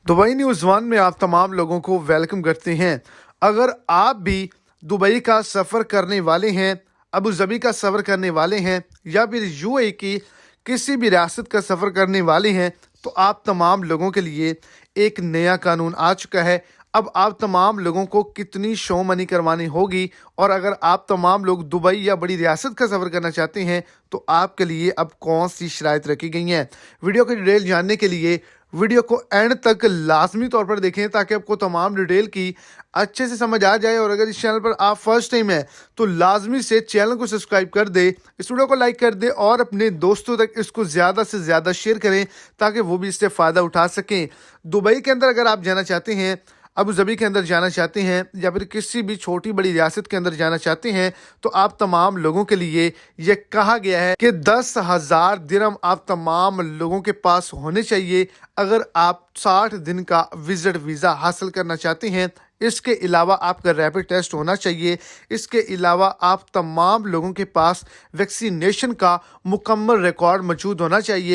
Dubai news one में आप तमाम लोगों को वेलकम करते हैं। अगर आप भी दुबई का सफ़र करने वाले हैं, अबू धाबी का सफ़र करने वाले हैं या फिर यूएई की किसी भी रियासत का सफ़र करने वाले हैं, तो आप तमाम लोगों के लिए एक नया कानून आ चुका है। अब आप तमाम लोगों को कितनी शो मनी करवानी होगी, और अगर आप तमाम लोग दुबई या बड़ी रियासत का सफ़र करना चाहते हैं तो आपके लिए अब कौन सी शराइत रखी गई हैं। वीडियो की डिटेल जानने के लिए वीडियो को एंड तक लाजमी तौर पर देखें ताकि आपको तमाम डिटेल की अच्छे से समझ आ जाए। और अगर इस चैनल पर आप फर्स्ट टाइम हैं तो लाजमी से चैनल को सब्सक्राइब कर दे, इस वीडियो को लाइक कर दे और अपने दोस्तों तक इसको ज़्यादा से ज़्यादा शेयर करें ताकि वो भी इससे फ़ायदा उठा सकें। दुबई के अंदर अगर आप जाना चाहते हैं, अबू धाबी के अंदर जाना चाहते हैं या फिर किसी भी छोटी बड़ी रियासत के अंदर जाना चाहते हैं, तो आप तमाम लोगों के लिए ये कहा गया है कि 10,000 दिरहम आप तमाम लोगों के पास होने चाहिए अगर आप 60 दिन का विजिट वीज़ा हासिल करना चाहते हैं। इसके अलावा आपका रैपिड टेस्ट होना चाहिए। इसके अलावा आप तमाम लोगों के पास वैक्सीनेशन का मुकम्मल रिकॉर्ड मौजूद होना चाहिए।